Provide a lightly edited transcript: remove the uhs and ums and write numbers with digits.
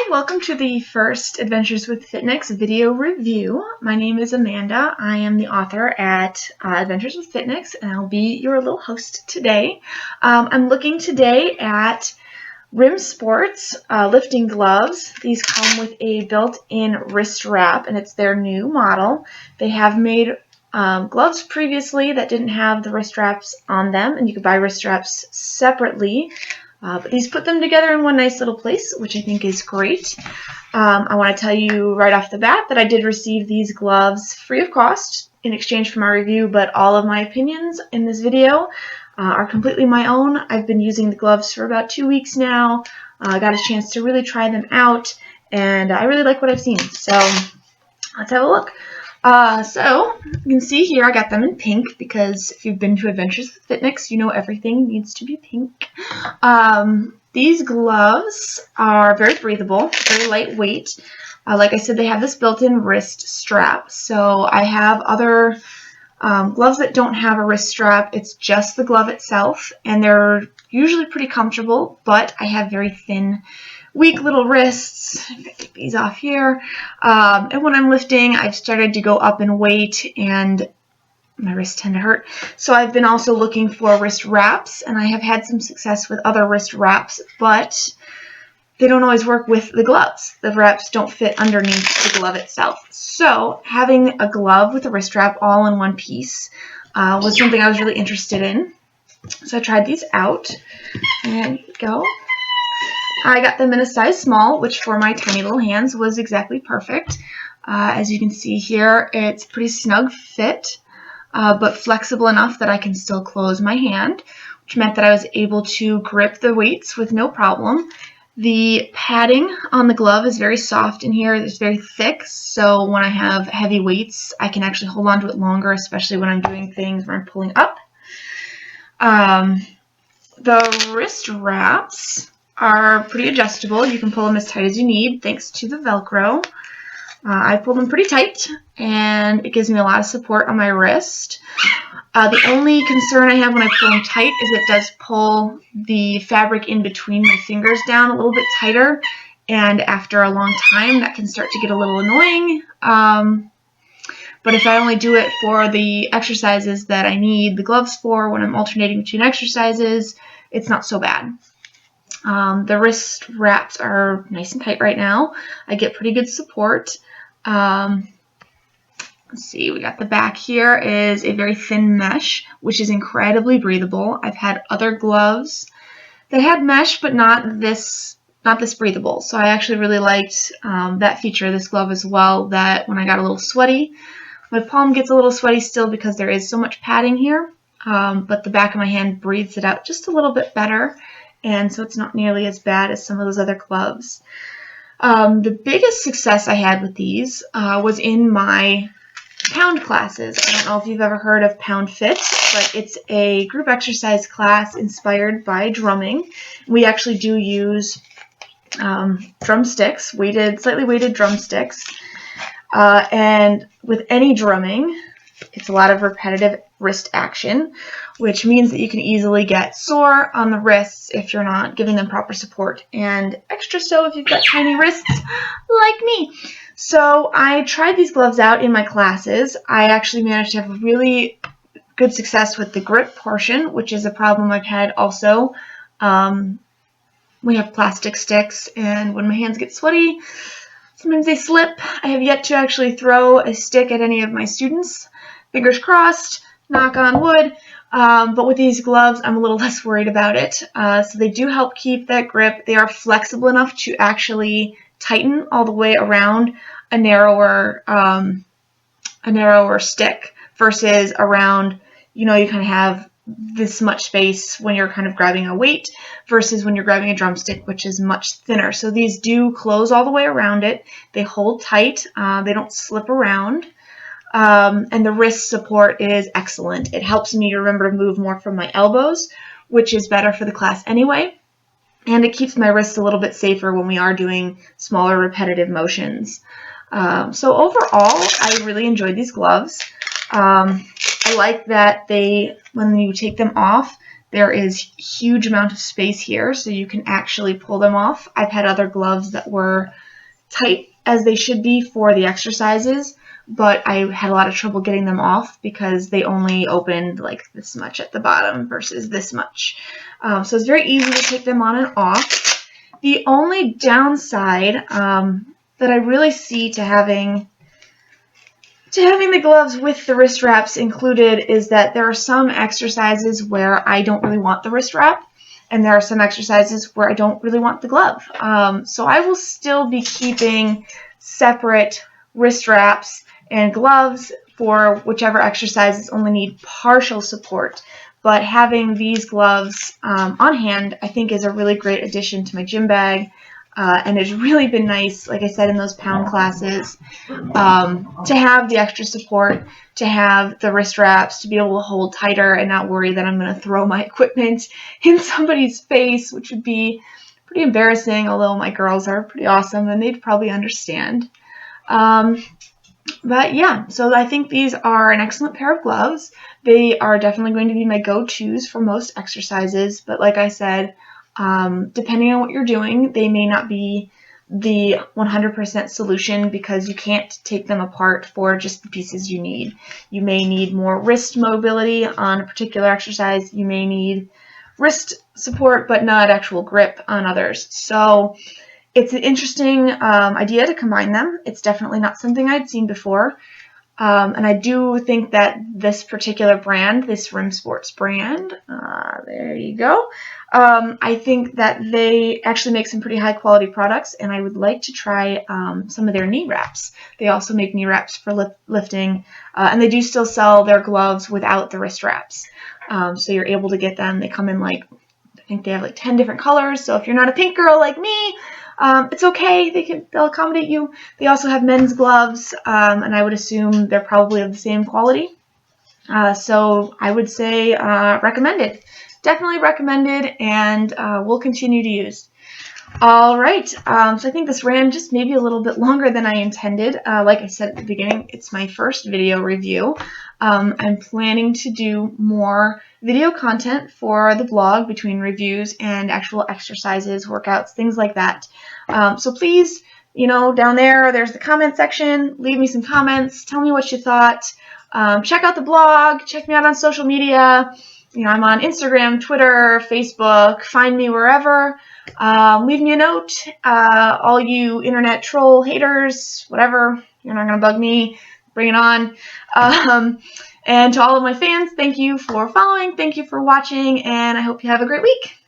Hi, welcome to the first Adventures with FitNyx video review. My name is Amanda. I am the author at Adventures with FitNyx, and I'll be your little host today. I'm looking today at Rim Sports lifting gloves. These come with a built-in wrist wrap, and it's their new model. They have made gloves previously that didn't have the wrist wraps on them, and you could buy wrist wraps separately. But these put them together in one nice little place, which I think is great. I want to tell you right off the bat that I did receive these gloves free of cost in exchange for my review, but all of my opinions in this video are completely my own. I've been using the gloves for about 2 weeks now. I got a chance to really try them out, and I really like what I've seen. So let's have a look. So you can see here I got them in pink because if you've been to Adventures with FitNyx, you know everything needs to be pink. These gloves are very breathable, very lightweight. Like I said, they have this built-in wrist strap. So I have other gloves that don't have a wrist strap. It's just the glove itself, and they're usually pretty comfortable, but I have very thin, weak little wrists. I'm going to get these off here. And when I'm lifting, I've started to go up in weight, and my wrists tend to hurt. So I've been also looking for wrist wraps, and I have had some success with other wrist wraps, but they don't always work with the gloves. The wraps don't fit underneath the glove itself. So having a glove with a wrist wrap all in one piece was something I was really interested in. So I tried these out, and here we go. I got them in a size small, which for my tiny little hands was exactly perfect. As you can see here, it's pretty snug fit, but flexible enough that I can still close my hand, which meant that I was able to grip the weights with no problem. The padding on the glove is very soft in here. It's very thick, so when I have heavy weights, I can actually hold on to it longer, especially when I'm doing things where I'm pulling up. The wrist wraps are pretty adjustable. You can pull them as tight as you need thanks to the Velcro. I pull them pretty tight, and it gives me a lot of support on my wrist. The only concern I have when I pull them tight is it does pull the fabric in between my fingers down a little bit tighter, and after a long time that can start to get a little annoying. But if I only do it for the exercises that I need the gloves for when I'm alternating between exercises, it's not so bad. The wrist wraps are nice and tight right now. I get pretty good support. Let's see, we got the back here is a very thin mesh, which is incredibly breathable. I've had other gloves that had mesh, but not this breathable. So I actually really liked that feature of this glove as well, that when I got a little sweaty, my palm gets a little sweaty still because there is so much padding here, but the back of my hand breathes it out just a little bit better, and so it's not nearly as bad as some of those other gloves. The biggest success I had with these was in my pound classes. I don't know if you've ever heard of Pound Fit, but it's a group exercise class inspired by drumming. We actually do use drumsticks, slightly weighted drumsticks. And with any drumming, it's a lot of repetitive wrist action, which means that you can easily get sore on the wrists if you're not giving them proper support, and extra so if you've got tiny wrists like me. So I tried these gloves out in my classes. I actually managed to have really good success with the grip portion, which is a problem I've had also. We have plastic sticks, and when my hands get sweaty, sometimes they slip. I have yet to actually throw a stick at any of my students. Fingers crossed, knock on wood. But with these gloves, I'm a little less worried about it. So they do help keep that grip. They are flexible enough to actually tighten all the way around a narrower stick versus around, you kind of have this much space when you're kind of grabbing a weight versus when you're grabbing a drumstick, which is much thinner. So these do close all the way around it. They hold tight. They don't slip around. And the wrist support is excellent. It helps me to remember to move more from my elbows, which is better for the class anyway. And it keeps my wrists a little bit safer when we are doing smaller repetitive motions. So overall, I really enjoyed these gloves. I like that when you take them off, there is huge amount of space here, so you can actually pull them off. I've had other gloves that were tight as they should be for the exercises, but I had a lot of trouble getting them off because they only opened like this much at the bottom versus this much. So it's very easy to take them on and off. The only downside that I really see to having the gloves with the wrist wraps included is that there are some exercises where I don't really want the wrist wrap, and there are some exercises where I don't really want the glove. So I will still be keeping separate wrist wraps and gloves for whichever exercises only need partial support. But having these gloves on hand, I think, is a really great addition to my gym bag. And it's really been nice, like I said, in those pound classes, to have the extra support, to have the wrist wraps, to be able to hold tighter and not worry that I'm going to throw my equipment in somebody's face, which would be pretty embarrassing, although my girls are pretty awesome and they'd probably understand. But yeah, so I think these are an excellent pair of gloves. They are definitely going to be my go-tos for most exercises, but like I said, depending on what you're doing, they may not be the 100% solution because you can't take them apart for just the pieces you need. You may need more wrist mobility on a particular exercise. You may need wrist support, but not actual grip on others. So it's an interesting idea to combine them. It's definitely not something I'd seen before. And I do think that this particular brand, this Rim Sports brand, there you go, I think that they actually make some pretty high quality products, and I would like to try some of their knee wraps. They also make knee wraps for lifting, and they do still sell their gloves without the wrist wraps. So you're able to get them. They come in I think they have like 10 different colors, so if you're not a pink girl like me, it's okay. They'll accommodate you. They also have men's gloves, and I would assume they're probably of the same quality. So I would say recommended. Definitely recommended, and we'll continue to use. All right, so I think this ran just maybe a little bit longer than I intended. Like I said at the beginning, it's my first video review. I'm planning to do more video content for the blog between reviews and actual exercises, workouts, things like that. So please, down there's the comment section. Leave me some comments. Tell me what you thought. Check out the blog. Check me out on social media. I'm on Instagram, Twitter, Facebook. Find me wherever. Leave me a note. All you internet troll haters, whatever, you're not going to bug me. Bring it on. And to all of my fans, thank you for following. Thank you for watching, and I hope you have a great week.